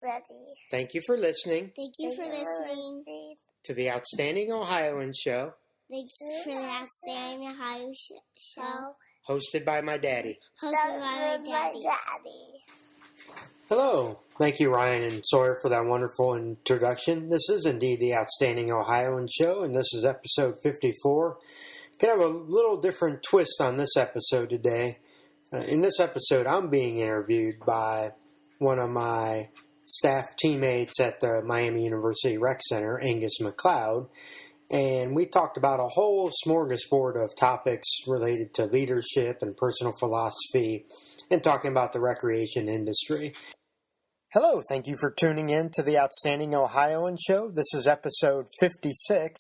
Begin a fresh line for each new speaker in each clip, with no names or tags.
Ready.
Thank you for listening.
Thank you for listening
to the Outstanding Ohioans Show.
Thank you for the Outstanding Ohioans Show.
Hosted by my daddy.
Hosted by my daddy.
Hello. Thank you, Ryan and Sawyer, for that wonderful introduction. This is indeed the Outstanding Ohioans Show, and this is episode 54. Gonna have a little different twist on this episode today. In this episode, I'm being interviewed by one of my staff teammates at the Miami University Rec Center, Angus McLeod, and we talked about a whole smorgasbord of topics related to leadership and personal philosophy and talking about the recreation industry. Hello, thank you for tuning in to the Outstanding Ohioans Show. This is episode 56,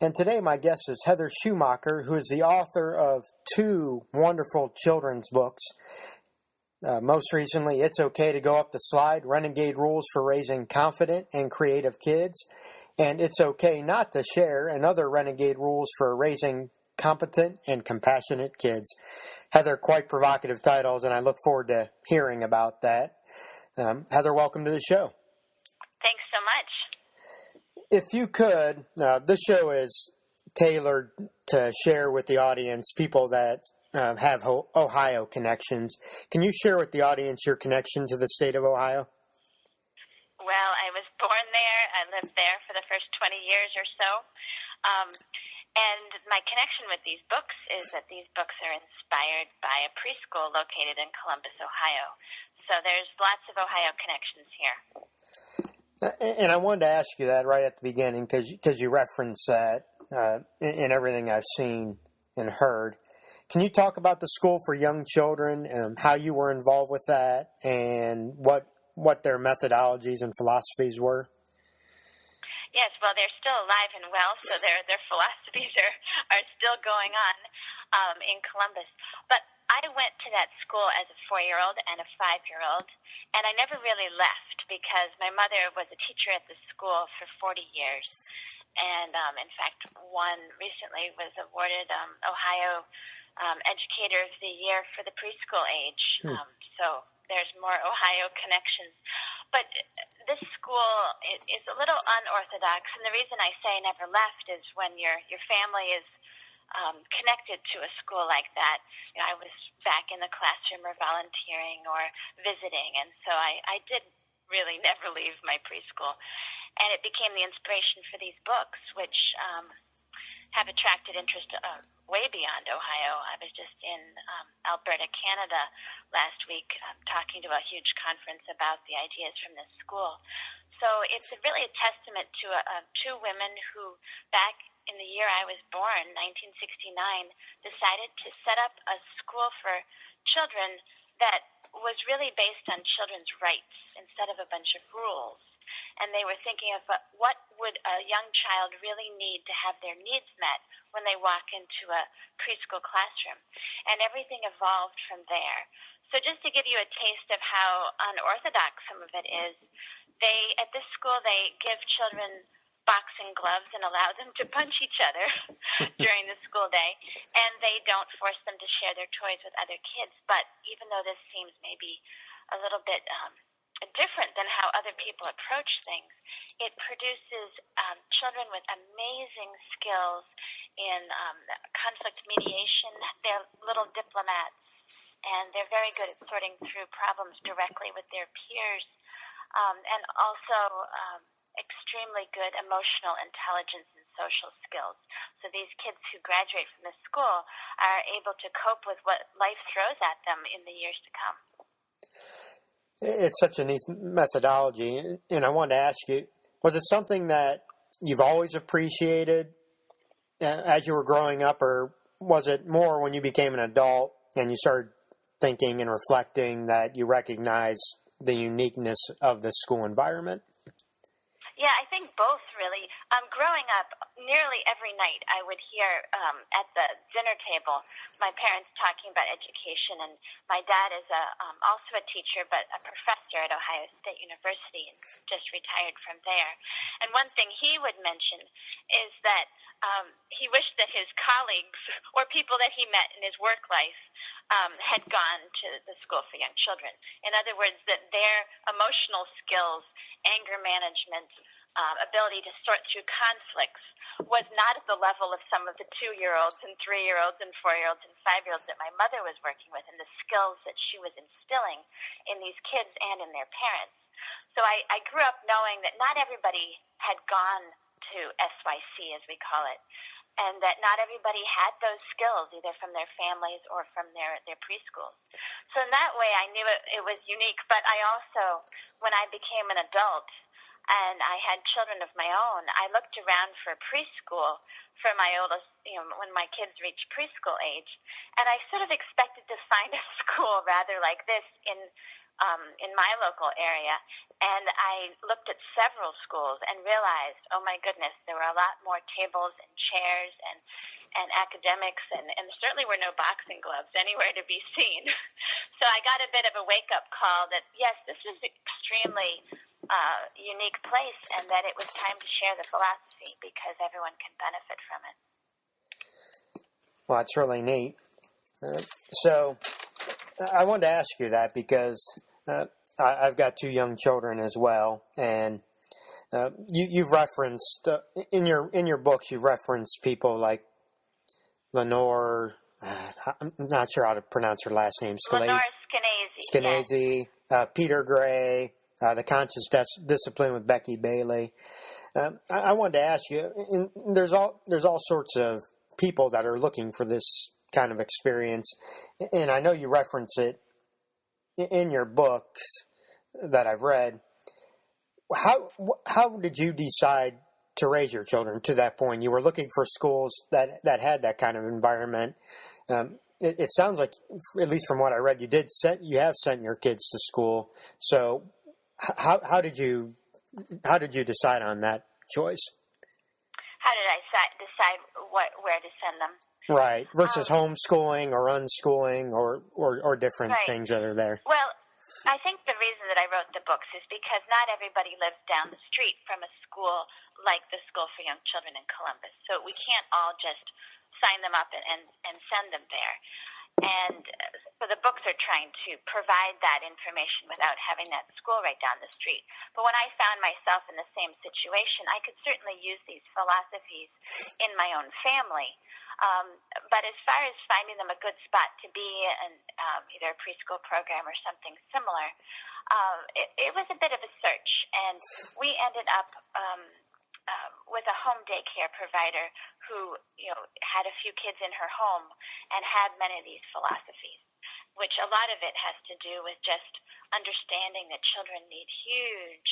and today my guest is Heather Shumaker, who is the author of two wonderful children's books. Most recently, It's Okay to Go Up the Slide, Renegade Rules for Raising Confident and Creative Kids, and It's Okay Not to Share, and Other Renegade Rules for Raising Competent and Compassionate Kids. Heather, quite provocative titles, and I look forward to hearing about that. Heather, welcome to the show.
Thanks so much.
If you could, this show is tailored to share with the audience people that have Ohio connections. Can you share with the audience your connection to the state of Ohio?
Well, I was born there. I lived there for the first 20 years or so. And my connection with these books is that these books are inspired by a preschool located in Columbus, Ohio. So there's lots of Ohio connections here.
And I wanted to ask you that right at the beginning because you referenced that in everything I've seen and heard. Can you talk about the School for Young Children and how you were involved with that and what their methodologies and philosophies were?
Yes, well, they're still alive and well, so their philosophies are still going on in Columbus. But I went to that school as a 4-year-old and a 5-year-old, and I never really left because my mother was a teacher at the school for 40 years. And, in fact, one recently was awarded Ohio Educator of the Year for the preschool age. So there's more Ohio connections. But this school is a little unorthodox, and the reason I say never left is when your family is connected to a school like that. You know, I was back in the classroom or volunteering or visiting, and so I did really never leave my preschool. And it became the inspiration for these books, which have attracted interest way beyond Ohio. I was just in Alberta, Canada last week talking to a huge conference about the ideas from this school. So it's really a testament to two women who, back in the year I was born, 1969, decided to set up a school for children that was really based on children's rights instead of a bunch of rules. And they were thinking of what would a young child really need to have their needs met when they walk into a preschool classroom. And everything evolved from there. So just to give you a taste of how unorthodox some of it is, at this school they give children boxing gloves and allow them to punch each other during the school day. And they don't force them to share their toys with other kids. But even though this seems maybe a little bit different than how other people approach things, it produces children with amazing skills in conflict mediation. They're little diplomats, and they're very good at sorting through problems directly with their peers, and also extremely good emotional intelligence and social skills. So these kids who graduate from this school are able to cope with what life throws at them in the years to come.
It's such a neat methodology, and I wanted to ask you, was it something that you've always appreciated as you were growing up, or was it more when you became an adult and you started thinking and reflecting that you recognized the uniqueness of the school environment?
Yeah, I think both, really. Growing up, nearly every night I would hear at the dinner table my parents talking about education, and my dad is also a teacher, but a professor at Ohio State University, and just retired from there. And one thing he would mention is that he wished that his colleagues or people that he met in his work life had gone to the school for young children. In other words, that their emotional skills, anger management, ability to sort through conflicts was not at the level of some of the 2-year-olds and 3-year-olds and 4-year-olds and 5-year-olds that my mother was working with, and the skills that she was instilling in these kids and in their parents. So I grew up knowing that not everybody had gone to SYC, as we call it, and that not everybody had those skills, either from their families or from their preschools. So in that way, I knew it was unique. But I also, when I became an adult and I had children of my own, I looked around for preschool for my oldest, when my kids reached preschool age, and I sort of expected to find a school rather like this in my local area, and I looked at several schools and realized, oh my goodness, there were a lot more tables and chairs and academics, and there certainly were no boxing gloves anywhere to be seen. So I got a bit of a wake-up call that, yes, this was extremely unique place, and that it was time to share the philosophy because everyone can benefit from it.
Well, that's really neat. So I wanted to ask you that because I've got 2 young children as well, and you've referenced in your books, you've referenced people like Lenore. I'm not sure how to pronounce her last name.
Lenore
Skenazy, yes. Peter Gray, The Conscious Discipline with Becky Bailey. I wanted to ask you, there's all sorts of people that are looking for this kind of experience, and I know you reference it in your books that I've read. How did you decide to raise your children to that point? You were looking for schools that had that kind of environment. It sounds like, at least from what I read, you have sent your kids to school. So how did you decide on that choice?
How did I decide where to send them?
Right, versus homeschooling or unschooling or different things that are there.
Well, I think the reason that I wrote the books is because not everybody lives down the street from a school like the School for Young Children in Columbus. So we can't all just sign them up and send them there. And so the books are trying to provide that information without having that school right down the street. But when I found myself in the same situation, I could certainly use these philosophies in my own family. But as far as finding them a good spot to be in either a preschool program or something similar, it was a bit of a search. And we ended up with a home daycare provider who had a few kids in her home and had many of these philosophies, which a lot of it has to do with just understanding that children need huge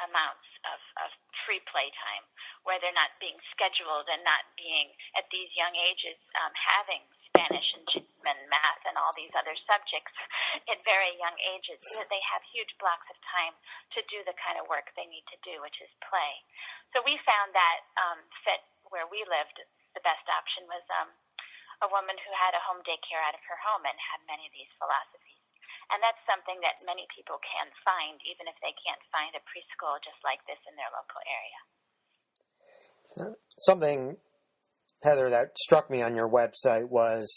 amounts of free playtime where they're not being scheduled and not being, at these young ages, having Spanish and German, math, and all these other subjects at very young ages. They have huge blocks of time to do the kind of work they need to do, which is play. So we found that fit where we lived, the best option was a woman who had a home daycare out of her home and had many of these philosophies. And that's something that many people can find, even if they can't find a preschool just like this in their local area.
Something, Heather, that struck me on your website was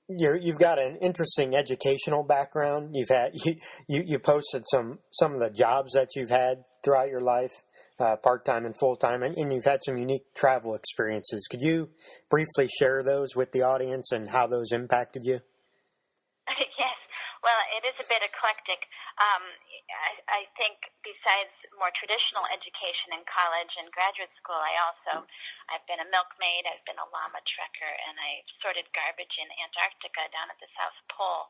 you've got an interesting educational background. You posted some of the jobs that you've had throughout your life, part-time and full-time, and you've had some unique travel experiences. Could you briefly share those with the audience and how those impacted you?
Yes. Well, it is a bit eclectic. I think besides more traditional education in college and graduate school, I've been a milkmaid, I've been a llama trekker, and I've sorted garbage in Antarctica down at the South Pole,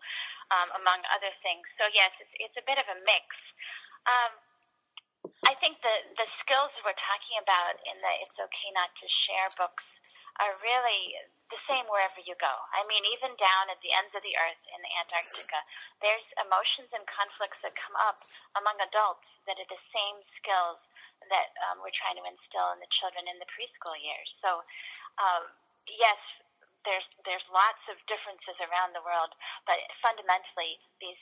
among other things. So yes, it's a bit of a mix. I think the skills we're talking about in the It's Okay Not to Share books are really the same wherever you go. I mean, even down at the ends of the earth in Antarctica, there's emotions and conflicts that come up among adults that are the same skills that we're trying to instill in the children in the preschool years. So, yes, there's lots of differences around the world, but fundamentally, these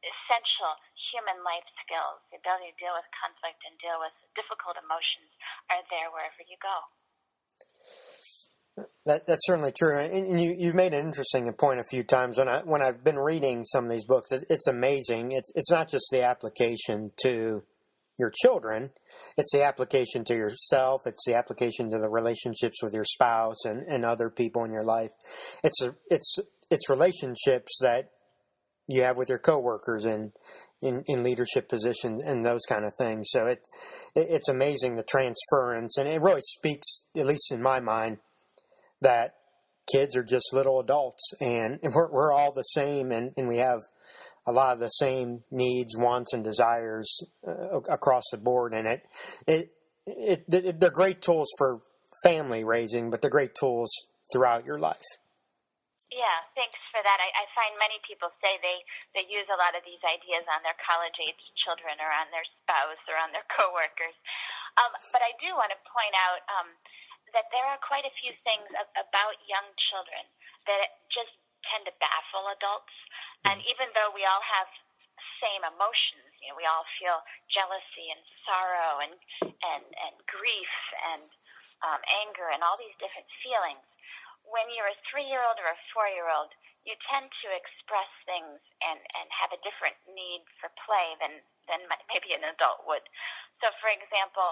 essential human life skills, the ability to deal with conflict and deal with difficult emotions, are there wherever you go.
That's certainly true, and you've made an interesting point a few times when I've been reading some of these books. It's amazing. It's not just the application to your children; it's the application to yourself. It's the application to the relationships with your spouse and other people in your life. It's relationships that you have with your coworkers and in leadership positions and those kind of things. So it's amazing, the transference, and it really speaks, at least in my mind, that kids are just little adults, and we're all the same, and we have a lot of the same needs, wants, and desires across the board. And they're great tools for family raising, but they're great tools throughout your life.
Yeah, thanks for that. I find many people say they use a lot of these ideas on their college-age children or on their spouse or on their coworkers. But I do want to point out that there are quite a few things about young children that just tend to baffle adults. And even though we all have same emotions, we all feel jealousy and sorrow and grief and anger and all these different feelings. When you're a 3-year-old or a 4-year-old, you tend to express things and have a different need for play than maybe an adult would. So, for example,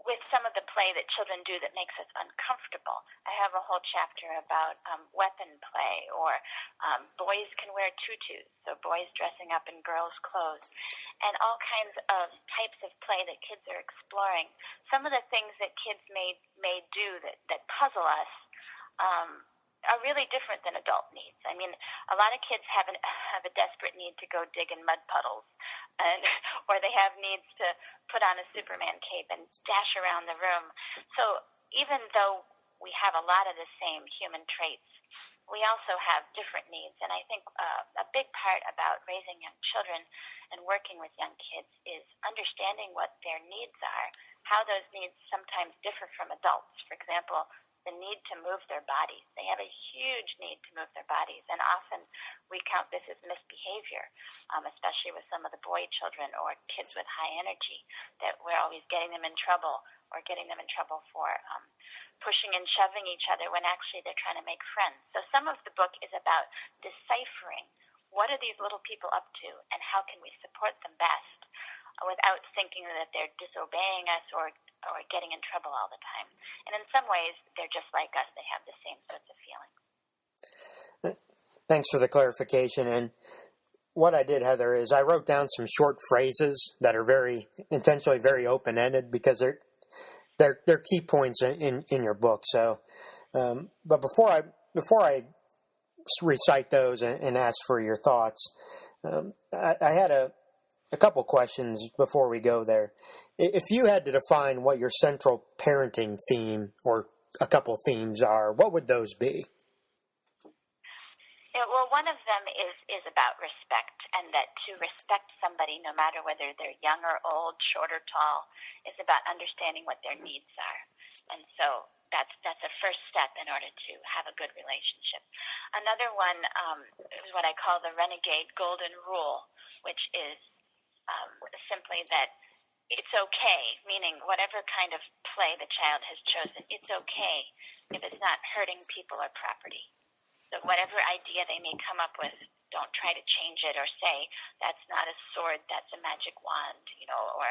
with some of the play that children do that makes us uncomfortable, I have a whole chapter about weapon play, or boys can wear tutus, so boys dressing up in girls' clothes, and all kinds of types of play that kids are exploring. Some of the things that kids may do that puzzle us are really different than adult needs. I mean, a lot of kids have a desperate need to go dig in mud puddles, or they have needs to put on a Superman cape and dash around the room. So even though we have a lot of the same human traits, we also have different needs. And I think a big part about raising young children and working with young kids is understanding what their needs are, how those needs sometimes differ from adults. For example, the need to move their bodies. They have a huge need to move their bodies, and often we count this as misbehavior, especially with some of the boy children or kids with high energy, that we're always getting them in trouble or getting them in trouble for pushing and shoving each other when actually they're trying to make friends. So some of the book is about deciphering what are these little people up to and how can we support them best without thinking that they're disobeying us or getting in trouble all the time. And in some ways, they're just like us. They have the same sorts of feelings.
Thanks for the clarification. And what I did, Heather, is I wrote down some short phrases that are intentionally very open-ended, because they're key points in your book. So, but before I recite those and ask for your thoughts, I had a couple questions before we go there. If you had to define what your central parenting theme or a couple themes are, what would those be?
Yeah, well, one of them is about respect, and that to respect somebody, no matter whether they're young or old, short or tall, is about understanding what their needs are. And so that's a first step in order to have a good relationship. Another one is what I call the renegade golden rule, which is simply that it's okay, meaning whatever kind of play the child has chosen, it's okay if it's not hurting people or property. So whatever idea they may come up with, don't try to change it or say, that's not a sword, that's a magic wand, or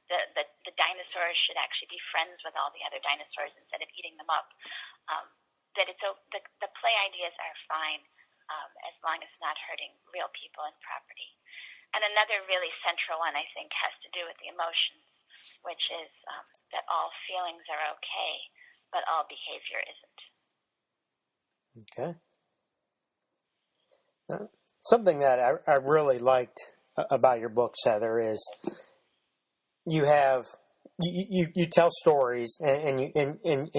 the dinosaurs should actually be friends with all the other dinosaurs instead of eating them up. That the play ideas are fine as long as it's not hurting real people and property. And another really central one, I think, has to do with the emotions, which is that all feelings are okay, but all behavior isn't.
Okay. Something that I really liked about your books, Heather, is you tell stories and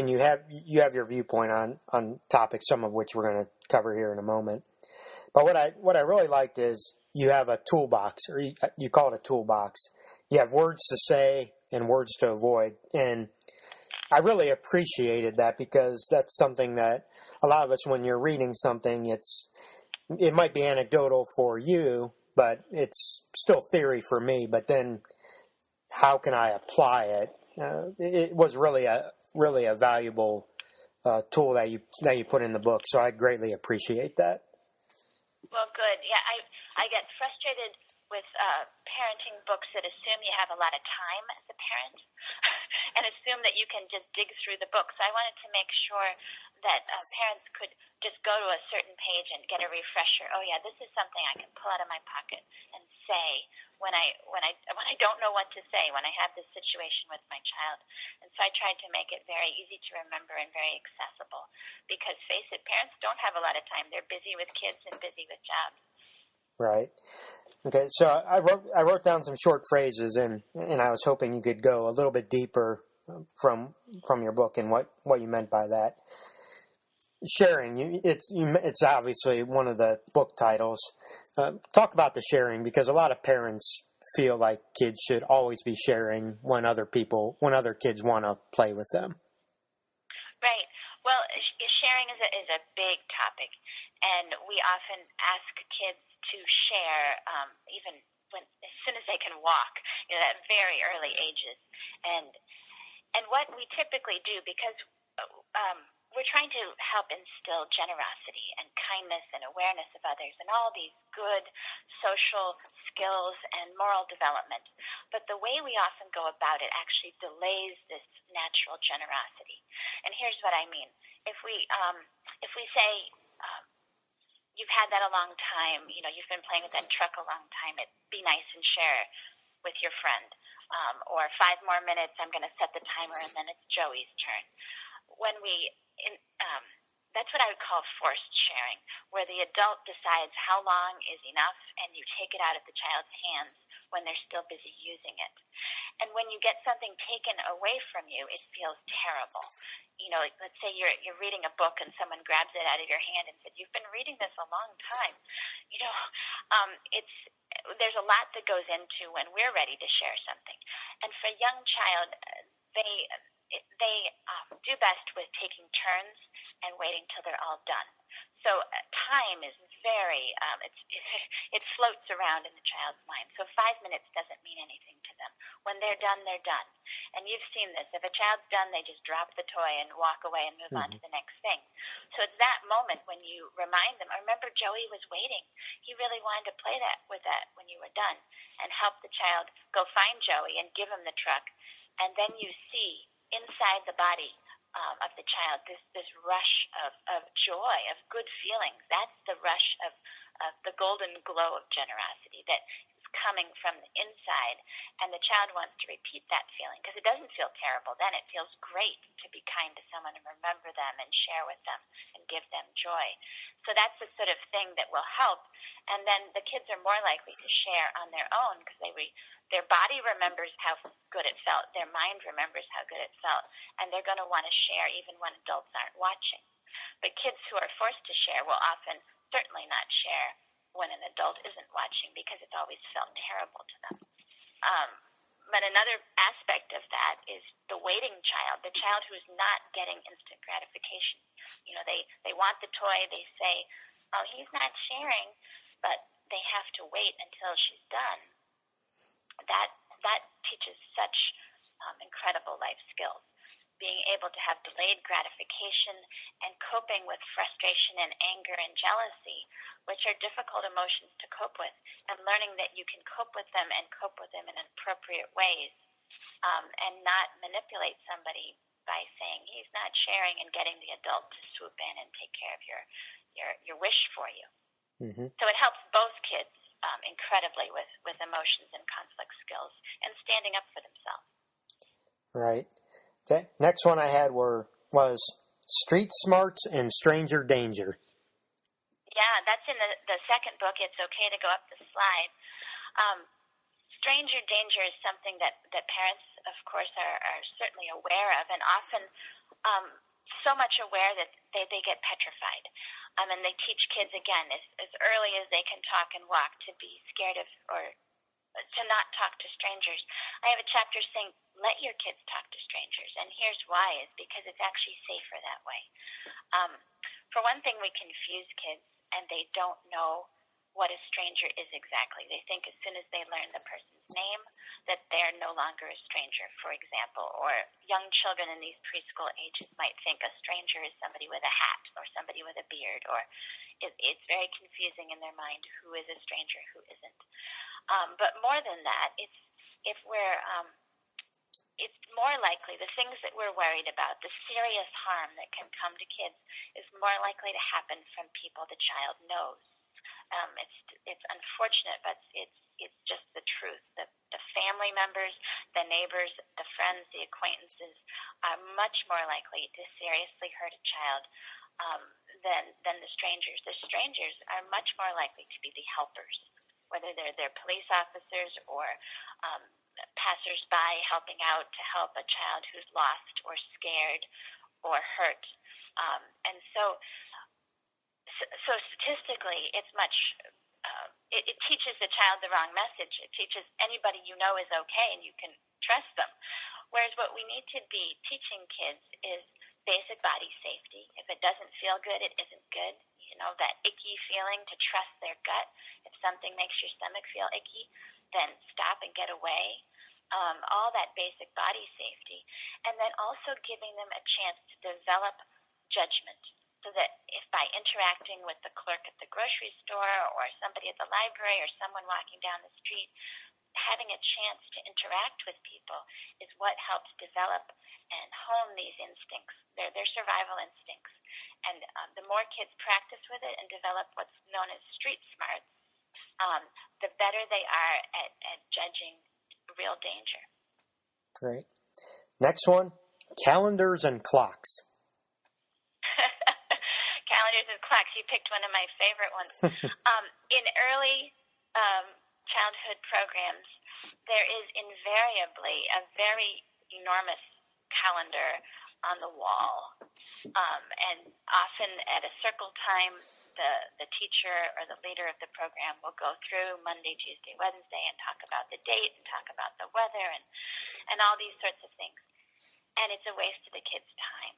you have your viewpoint on topics, some of which we're going to cover here in a moment. But what I really liked is you have a toolbox, or you call it a toolbox. You have words to say and words to avoid. And I really appreciated that, because that's something that a lot of us, when you're reading something, it might be anecdotal for you, but it's still theory for me. But then how can I apply it? It was really a valuable tool that you put in the book. So I greatly appreciate that.
Well, good. Yeah, I get frustrated with parenting books that assume you have a lot of time as a parent and assume that you can just dig through the book. So I wanted to make sure that parents could just go to a certain page and get a refresher. Oh, yeah, this is something I can pull out of my pocket and say when I don't know what to say, when I have this situation with my child. And so I tried to make it very easy to remember and very accessible because, face it, parents don't have a lot of time. They're busy with kids and busy with jobs.
Right. Okay, so I wrote down some short phrases, and I was hoping you could go a little bit deeper from your book and what you meant by that. Sharing, it's obviously one of the book titles. Talk about the sharing, because a lot of parents feel like kids should always be sharing when other kids want to play with them.
Right. Well, sharing is a big topic, and we often ask kids to share even as soon as they can walk, at very early ages. And what we typically do, because we're trying to help instill generosity and kindness and awareness of others and all these good social skills and moral development. But the way we often go about it actually delays this natural generosity. And here's what I mean. If we say, you've had that a long time, you've been playing with that truck a long time, be nice and share with your friend. Or 5 more minutes, I'm going to set the timer, and then it's Joey's turn. That's what I would call forced sharing, where the adult decides how long is enough, and you take it out of the child's hands when they're still busy using it. And when you get something taken away from you, it feels terrible. Like, let's say you're reading a book and someone grabs it out of your hand and said, "You've been reading this a long time." There's a lot that goes into when we're ready to share something. And for a young child, they do best with taking turns and waiting till they're all done. So time is very, it floats around in the child's mind. So 5 minutes doesn't mean anything to them. When they're done, they're done. And you've seen this. If a child's done, they just drop the toy and walk away and move on to the next thing. So it's that moment when you remind them, remember Joey was waiting. He really wanted to play with that when you were done. And help the child go find Joey and give him the truck. And then you see inside the body of the child this rush of joy, of good feelings. That's the rush of the golden glow of generosity that is coming from the inside, and the child wants to repeat that feeling because it doesn't feel terrible then. It feels great to be kind to someone and remember them and share with them and give them joy. So that's the sort of thing that will help, and then the kids are more likely to share on their own because their body remembers how good it felt, their mind remembers how good it felt, and they're going to want to share even when adults aren't watching. But kids who are forced to share will often certainly not share when an adult isn't watching because it's always felt terrible to them. But another aspect of that is the waiting child, the child who's not getting instant gratification. They want the toy, they say, "Oh, he's not sharing," but they have to wait until she's done. That teaches such incredible life skills. Being able to have delayed gratification and coping with frustration and anger and jealousy, which are difficult emotions to cope with, and learning that you can cope with them and cope with them in appropriate ways, and not manipulate somebody by saying he's not sharing and getting the adult to swoop in and take care of your wish for you. Mm-hmm. So it helps both kids incredibly with emotions and conflict skills and standing up for themselves.
Right. Okay. Next one I had was street smarts and stranger danger.
Yeah, that's in the second book. It's okay to go up the slide. Stranger danger is something that parents, of course, are certainly aware of, and often so much aware that they get petrified. And they teach kids, again, as early as they can talk and walk, to be scared of or to not talk to strangers. I have a chapter saying, let your kids talk to strangers. And here's why, is because it's actually safer that way. For one thing, we confuse kids, and they don't know what a stranger is exactly. They think as soon as they learn the person's name, that they're no longer a stranger, for example, or young children in these preschool ages might think a stranger is somebody with a hat or somebody with a beard, or it's very confusing in their mind who is a stranger, who isn't. But more than that, it's more likely the things that we're worried about, the serious harm that can come to kids, is more likely to happen from people the child knows. It's unfortunate, but it's just the truth. The family members, the neighbors, the friends, the acquaintances are much more likely to seriously hurt a child than the strangers. The strangers are much more likely to be the helpers, whether they're police officers or passers-by helping out to help a child who's lost or scared or hurt. And so statistically, it's much. It teaches the child the wrong message. It teaches anybody you know is okay and you can trust them. Whereas what we need to be teaching kids is basic body safety. If it doesn't feel good, it isn't good. You know, that icky feeling, to trust their gut. If something makes your stomach feel icky, then stop and get away. All that basic body safety. And then also giving them a chance to develop judgment. So that if by interacting with the clerk at the grocery store or somebody at the library or someone walking down the street, having a chance to interact with people is what helps develop and hone these instincts, their survival instincts. And the more kids practice with it and develop what's known as street smarts, the better they are at judging real danger.
Great. Next one, calendars and clocks.
Calendars and clocks. You picked one of my favorite ones. In early childhood programs, there is invariably a very enormous calendar on the wall. And often at a circle time, the teacher or the leader of the program will go through Monday, Tuesday, Wednesday and talk about the date and talk about the weather and all these sorts of things. And it's a waste of the kids' time.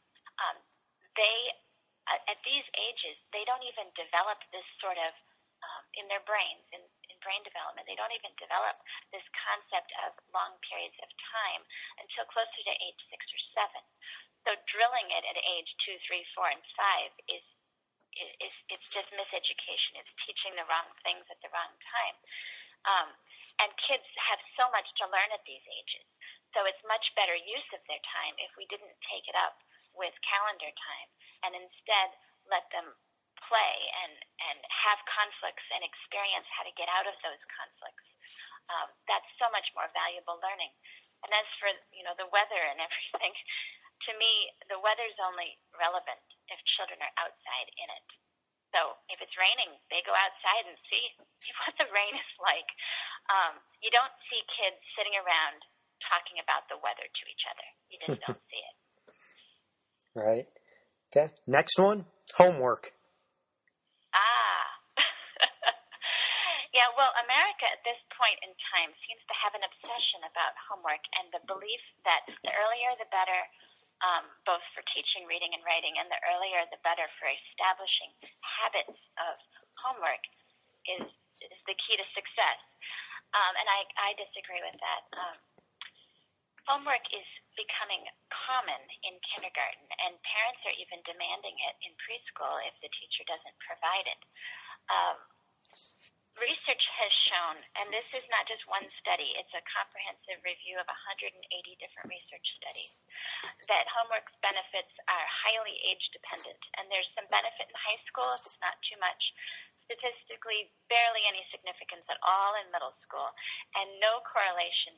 At these ages, they don't even develop this sort of, in their brains, in brain development, they don't even develop this concept of long periods of time until closer to age 6 or 7. So drilling it at age 2, 3, 4, and 5 it's just miseducation. It's teaching the wrong things at the wrong time. And kids have so much to learn at these ages. So it's much better use of their time if we didn't take it up with calendar time and instead let them play and have conflicts and experience how to get out of those conflicts. That's so much more valuable learning. And as for, the weather and everything, to me, the weather's only relevant if children are outside in it. So if it's raining, they go outside and see what the rain is like. You don't see kids sitting around talking about the weather to each other. You just don't see it.
Right. Okay. Next one, homework.
Yeah, well, America at this point in time seems to have an obsession about homework and the belief that the earlier the better, both for teaching reading and writing, and the earlier the better for establishing habits of homework is the key to success. And I disagree with that. Homework is becoming common in kindergarten, and parents are even demanding it in preschool if the teacher doesn't provide it. Research has shown, and this is not just one study, it's a comprehensive review of 180 different research studies, that homework's benefits are highly age-dependent. And there's some benefit in high school, if it's not too much. Statistically, barely any significance at all in middle school, and no correlation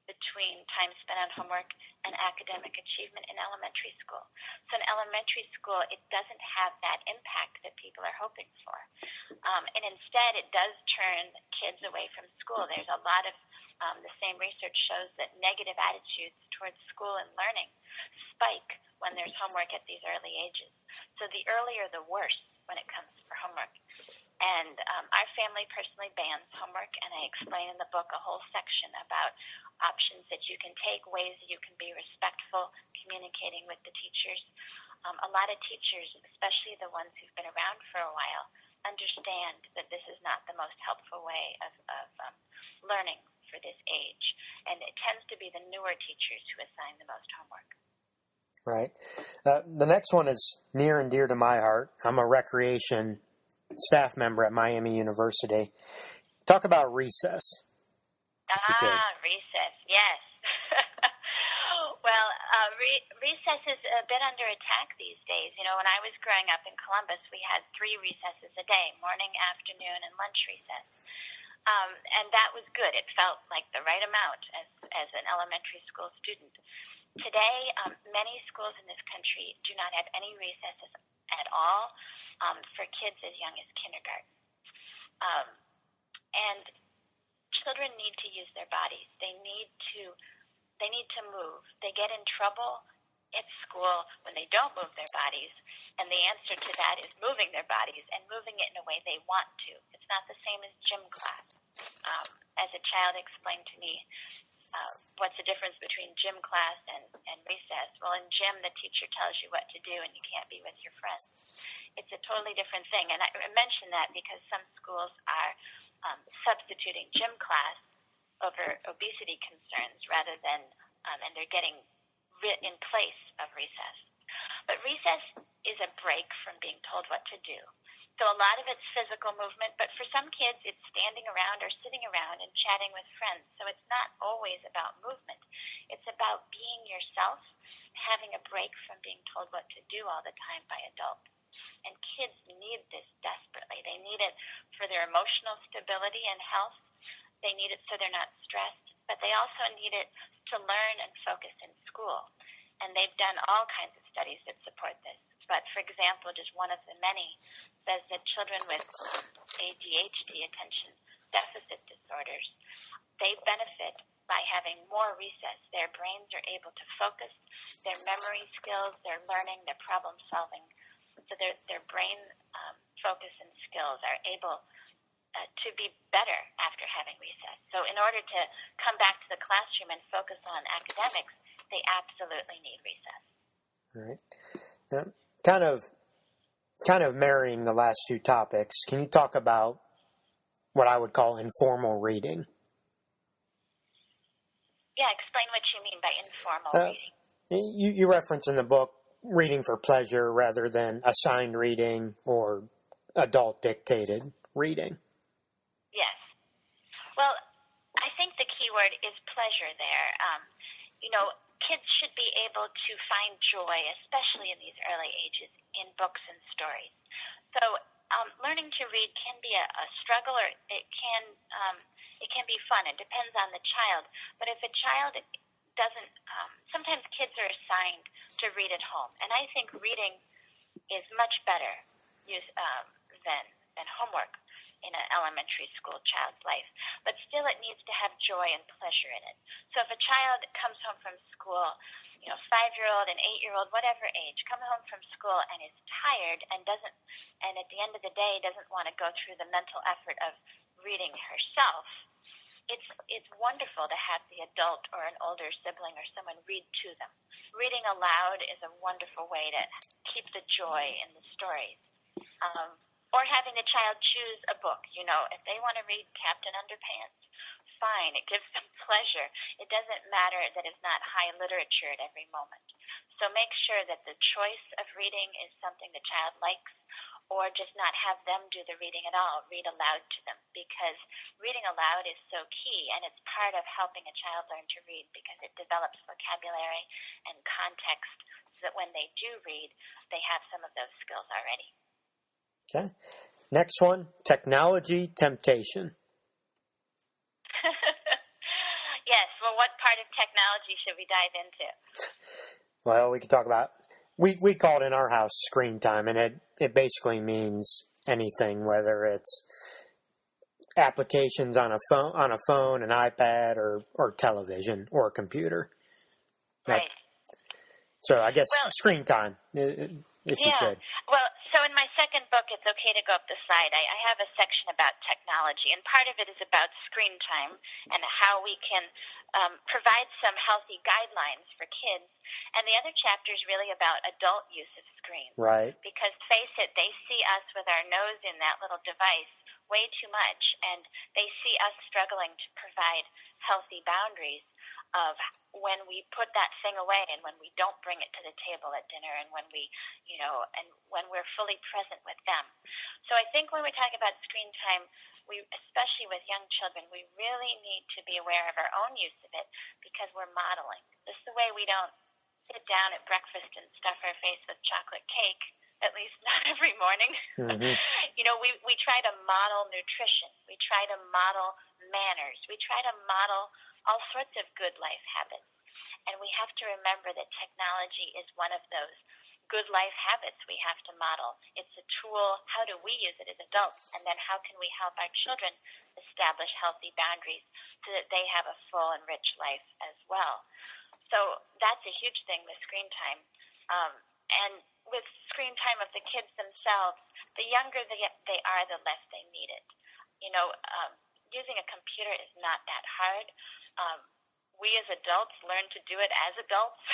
between time spent on homework and academic achievement in elementary school. So in elementary school, it doesn't have that impact that people are hoping for. And instead, it does turn kids away from school. There's a lot of the same research shows that negative attitudes towards school and learning spike when there's homework at these early ages. So the earlier, the worse when it comes for homework. And our family personally bans homework, and I explain in the book a whole section about options that you can take, ways that you can be respectful, communicating with the teachers. A lot of teachers, especially the ones who've been around for a while, understand that this is not the most helpful way of learning for this age. And it tends to be the newer teachers who assign the most homework.
Right. The next one is near and dear to my heart. I'm a recreation staff member at Miami University. Talk about recess.
Recess, yes. Well, recess is a bit under attack these days. You know, when I was growing up in Columbus, we had 3 recesses a day, morning, afternoon, and lunch recess. And that was good. It felt like the right amount as an elementary school student. Today, many schools in this country do not have any recesses at all for kids as young as kindergarten. And children need to use their bodies. They need to move. They get in trouble at school when they don't move their bodies, and the answer to that is moving their bodies and moving it in a way they want to. It's not the same as gym class. As a child explained to me, what's the difference between gym class and recess? Well, in gym, the teacher tells you what to do and you can't be with your friends. It's a totally different thing. And I mention that because some schools are substituting gym class over obesity concerns rather than, and they're getting in place of recess. But recess is a break from being told what to do. So a lot of it's physical movement, but for some kids it's standing around or sitting around and chatting with friends. So it's not always about movement. It's about being yourself, having a break from being told what to do all the time by adults. And kids need this desperately. They need it for their emotional stability and health. They need it so they're not stressed, but they also need it to learn and focus in school. And they've done all kinds of studies that support this. But, for example, just one of the many says that children with ADHD, attention deficit disorders, they benefit by having more recess. Their brains are able to focus, their memory skills, their learning, their problem solving. So their brain focus and skills are able to be better after having recess. So in order to come back to the classroom and focus on academics, they absolutely need recess.
All right. Now, kind of marrying the last 2 topics, can you talk about what I would call informal reading?
Yeah, explain what you mean by informal reading.
You reference in the book reading for pleasure rather than assigned reading or adult-dictated reading.
Yes. Well, I think the key word is pleasure there. Kids should be able to find joy, especially in these early ages, in books and stories. So learning to read can be a struggle, or it can be fun. It depends on the child. But if a child doesn't, sometimes kids are assigned to read at home, and I think reading is much better than homework in an elementary school child's life. But still, it needs to have joy and pleasure in it. So if a child comes home from school, 5-year-old, an 8-year-old, whatever age, come home from school and is tired and at the end of the day doesn't want to go through the mental effort of reading herself, it's wonderful to have the adult or an older sibling or someone read to them. Reading aloud is a wonderful way to keep the joy in the stories. Or having the child choose a book. If they want to read Captain Underpants, fine. It gives them pleasure. It doesn't matter that it's not high literature at every moment. So make sure that the choice of reading is something the child likes, or just not have them do the reading at all. Read aloud to them, because reading aloud is so key, and it's part of helping a child learn to read because it develops vocabulary and context so that when they do read, they have some of those skills already.
Okay. Next one, technology temptation.
Yes. Well, what part of technology should we dive into?
Well, we could talk about, we call it in our house screen time, and it basically means anything, whether it's applications on a phone, an iPad, or television, or a computer.
Right.
So I guess screen time, if you could.
Well, so in my second book, It's Okay to Go Up the Slide, I have a section about technology, and part of it is about screen time and how we can provide some healthy guidelines for kids. And the other chapter is really about adult use of screens.
Right.
Because face it, they see us with our nose in that little device way too much, and they see us struggling to provide healthy boundaries of when we put that thing away and when we don't bring it to the table at dinner and when we, and when we're fully present with them. So I think when we talk about screen time, we, especially with young children, we really need to be aware of our own use of it because we're modeling. This is the way we don't sit down at breakfast and stuff our face with chocolate cake, at least not every morning.
Mm-hmm.
We try to model nutrition. We try to model manners. We try to model all sorts of good life habits. And we have to remember that technology is one of those good life habits we have to model. It's a tool. How do we use it as adults? And then how can we help our children establish healthy boundaries so that they have a full and rich life as well? So that's a huge thing with screen time. And with screen time of the kids themselves, the younger they are, the less they need it. Using a computer is not that hard. We as adults learn to do it as adults.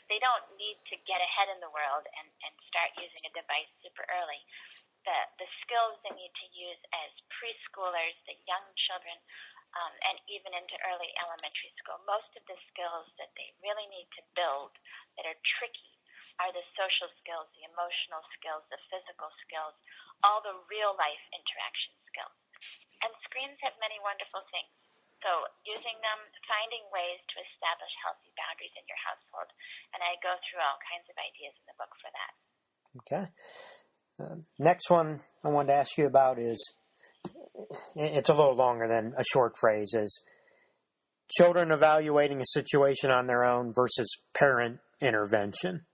They don't need to get ahead in the world and start using a device super early. The skills they need to use as preschoolers, the young children, and even into early elementary school, most of the skills that they really need to build that are tricky are the social skills, the emotional skills, the physical skills, all the real life interaction skills. And screens have many wonderful things. So using them, finding ways to establish healthy boundaries in your household. And I go through all kinds of ideas in the book for that.
Okay. Next one I wanted to ask you about is, it's a little longer than a short phrase, is children evaluating a situation on their own versus parent intervention.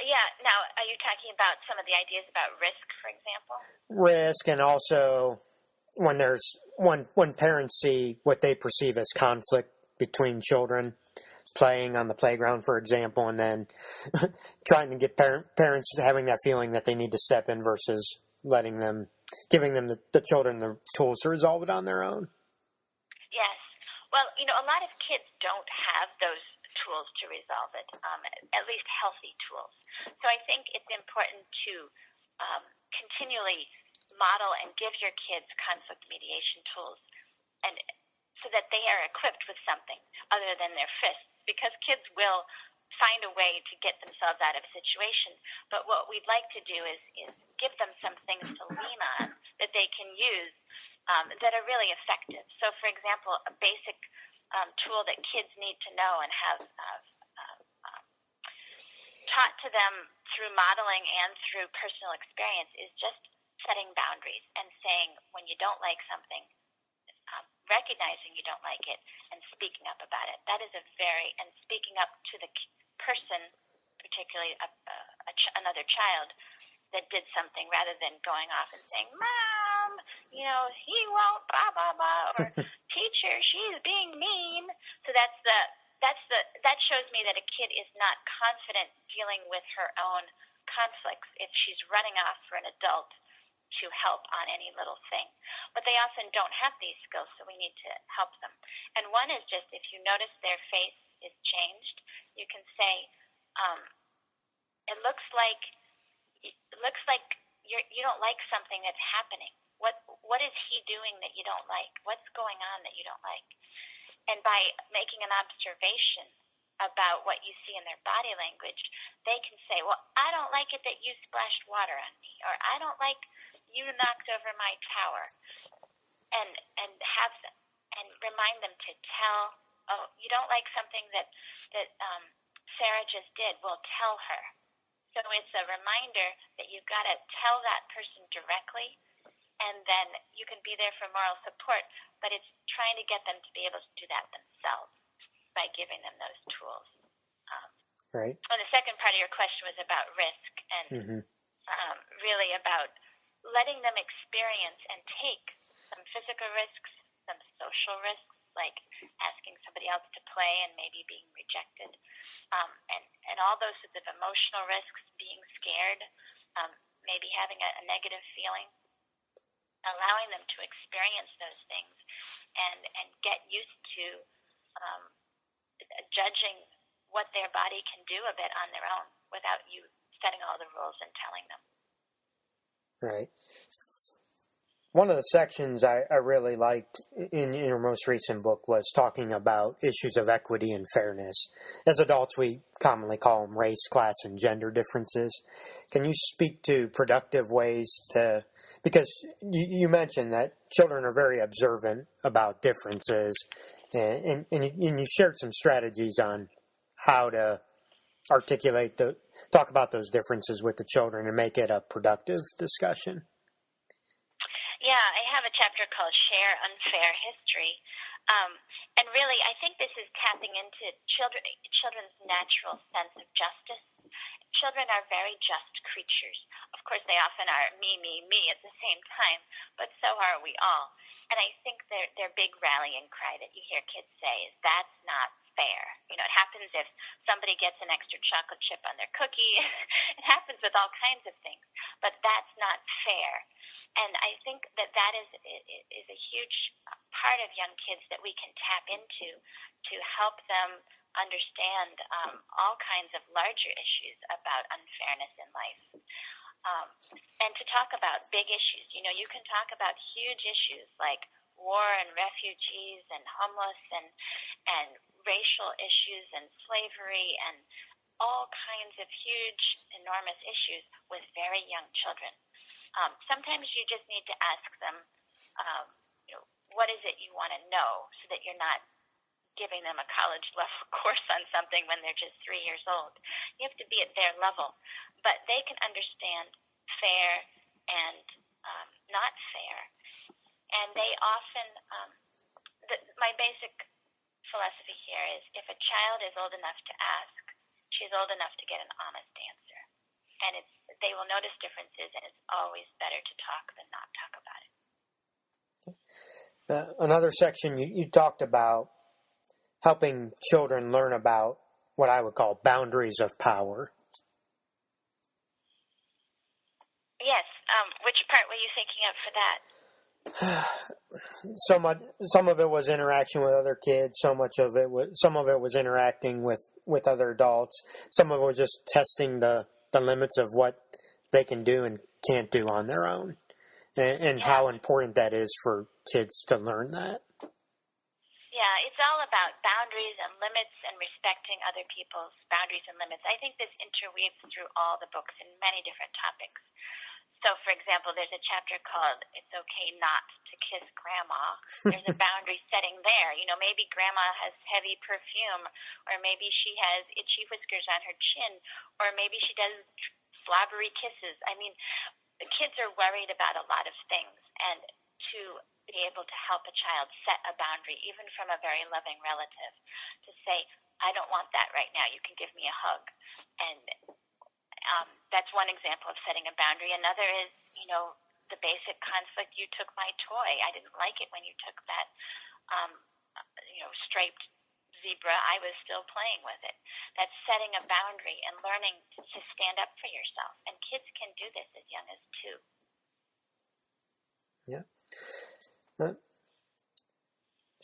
Yeah. Now, are you talking about some of the ideas about risk, for example?
Risk, and also when parents see what they perceive as conflict between children playing on the playground, for example, and then trying to get parents having that feeling that they need to step in versus giving them the children the tools to resolve it on their own.
Yes. Well, a lot of kids don't have those tools to resolve it, at least healthy tools. So I think it's important to continually model and give your kids conflict mediation tools, and so that they are equipped with something other than their fists, because kids will find a way to get themselves out of a situation. But what we'd like to do is give them some things to lean on that they can use that are really effective. So, for example, a basic tool that kids need to know and have taught to them through modeling and through personal experience is just setting boundaries and saying when you don't like something, recognizing you don't like it and speaking up about it. That is and speaking up to the person, particularly another child that did something, rather than going off and saying, "Mom, he won't, blah, blah, blah," or "Teacher, she's being mean." So that shows me that a kid is not confident dealing with her own conflicts if she's running off for an adult to help on any little thing. But they often don't have these skills, so we need to help them. And one is just, if you notice their face is changed, you can say, it looks like you don't like something that's happening. What is he doing that you don't like? What's going on that you don't like? And by making an observation about what you see in their body language, they can say, well, I don't like it that you splashed water on me, or I don't like you knocked over my tower, and have them, and remind them to tell, oh, you don't like something that Sarah just did, well, tell her. So it's a reminder that you've got to tell that person directly, and then you can be there for moral support, but it's trying to get them to be able to do that themselves by giving them those tools.
Right.
And the second part of your question was about risk, and really about letting them experience and take some physical risks, some social risks, like asking somebody else to play and maybe being rejected, and all those sorts of emotional risks, being scared, maybe having a negative feeling, allowing them to experience those things and get used to judging what their body can do a bit on their own without you setting all the rules and telling them.
Right. One of the sections I really liked in your most recent book was talking about issues of equity and fairness. As adults, we commonly call them race, class, and gender differences. Can you speak to productive ways to, because you mentioned that children are very observant about differences, and you shared some strategies on how to talk about those differences with the children and make it a productive discussion.
Yeah, I have a chapter called Share Unfair History. And really, I think this is tapping into children's natural sense of justice. Children are very just creatures. Of course, they often are me at the same time, but so are we all. And I think their big rallying cry that you hear kids say is, that's not fair. You know, it happens if somebody gets an extra chocolate chip on their cookie. It happens with all kinds of things, but that's not fair. And I think that is a huge part of young kids that we can tap into to help them understand all kinds of larger issues about unfairness in life. And to talk about big issues. You know, you can talk about huge issues like war and refugees and homeless and racial issues and slavery and all kinds of huge, enormous issues with very young children. Sometimes you just need to ask them, what is it you want to know, so that you're not giving them a college-level course on something when they're just 3 years old. You have to be at their level. But they can understand fair and not fair. And they often, my basic philosophy here is, if a child is old enough to ask, she's old enough to get an honest answer. And they will notice differences, and it's always better to talk than not talk about it.
Another section, you talked about helping children learn about what I would call boundaries of power.
Yes. Which part were you thinking of for that?
Some of it was interaction with other kids. Some of it was interacting with other adults. Some of it was just testing the limits of what they can do and can't do on their own, and how important that is for kids to learn that.
Yeah, it's all about boundaries and limits and respecting other people's boundaries and limits. I think this interweaves through all the books in many different topics. So, for example, there's a chapter called It's Okay Not to Kiss Grandma. There's a boundary setting there. You know, maybe Grandma has heavy perfume, or maybe she has itchy whiskers on her chin, or maybe she does slobbery kisses. I mean, the kids are worried about a lot of things, and to be able to help a child set a boundary, even from a very loving relative, to say, I don't want that right now. You can give me a hug. And that's one example of setting a boundary. Another is, the basic conflict, you took my toy. I didn't like it when you took that, striped zebra. I was still playing with it. That's setting a boundary and learning to stand up for yourself. And kids can do this as young as 2.
Yeah.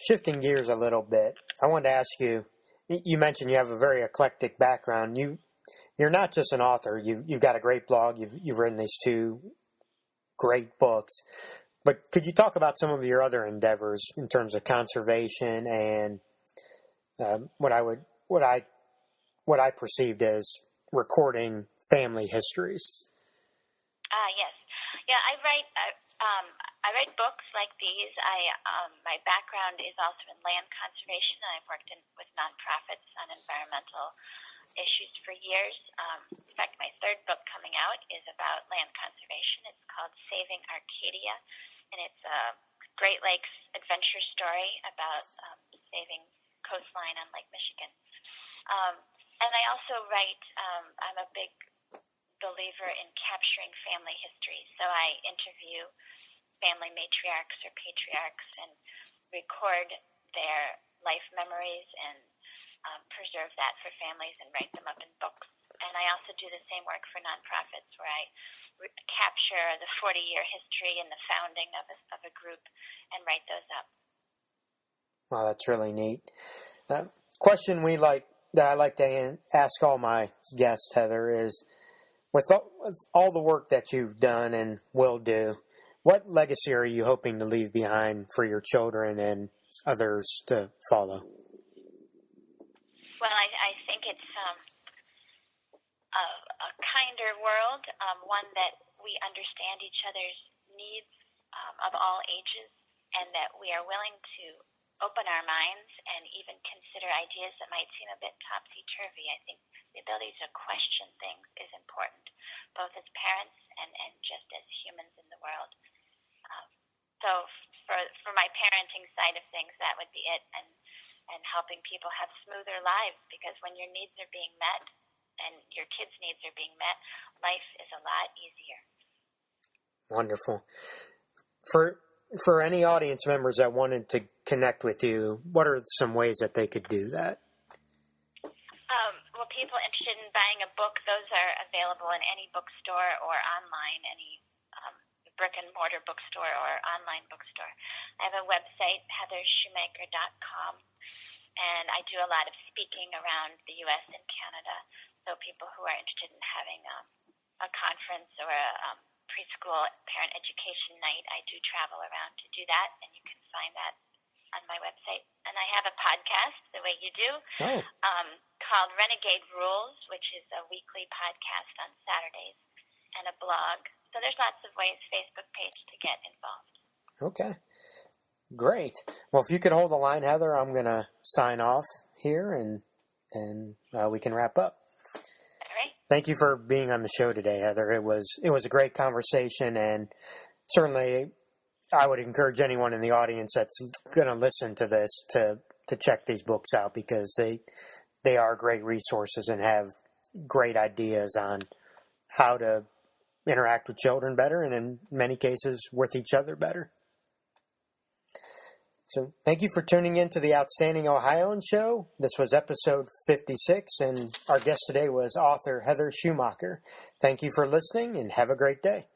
Shifting gears a little bit, I wanted to ask you, you mentioned you have a very eclectic background. You're not just an author. You've got a great blog. You've written these 2 great books. But could you talk about some of your other endeavors in terms of conservation and what I perceived as recording family histories?
Yes. Yeah, I write books like these. My background is also in land conservation, and I've worked with nonprofits on environmental issues for years. In fact, my 3rd book coming out is about land conservation. It's called Saving Arcadia, and it's a Great Lakes adventure story about saving coastline on Lake Michigan. And I also write, I'm a big believer in capturing family history. So I interview family matriarchs or patriarchs and record their life memories and preserve that for families and write them up in books. And I also do the same work for nonprofits, where I capture the 40-year history and the founding of a group and write those up.
Wow, that's really neat. Question that I like to ask all my guests, Heather, is with all the work that you've done and will do, what legacy are you hoping to leave behind for your children and others to follow?
Well, I think it's a kinder world, one that we understand each other's needs of all ages, and that we are willing to open our minds and even consider ideas that might seem a bit topsy-turvy. I think the ability to question things is important, both as parents and just as humans in the world. So for my parenting side of things, that would be it, and helping people have smoother lives, because when your needs are being met and your kids' needs are being met, life is a lot easier.
Wonderful. For any audience members that wanted to connect with you, what are some ways that they could do that?
Well, people interested in buying a book, those are available in any bookstore or online, any brick-and-mortar bookstore or online bookstore. I have a website, heathershumaker.com, and I do a lot of speaking around the U.S. and Canada, so people who are interested in having a conference or a preschool parent education night, I do travel around to do that, and you can find that on my website. And I have a podcast, the way you do, called Renegade Rules, which is a weekly podcast on Saturdays, and a blog. So there's lots of ways, Facebook page, to get involved.
Okay. Great. Well, if you could hold the line, Heather, I'm going to sign off here, and we can wrap up. Thank you for being on the show today, Heather. It was a great conversation, and certainly I would encourage anyone in the audience that's going to listen to this to check these books out, because they are great resources and have great ideas on how to interact with children better, and in many cases with each other better. So thank you for tuning in to the Outstanding Ohioans Show. This was episode 56, and our guest today was author Heather Shumaker. Thank you for listening, and have a great day.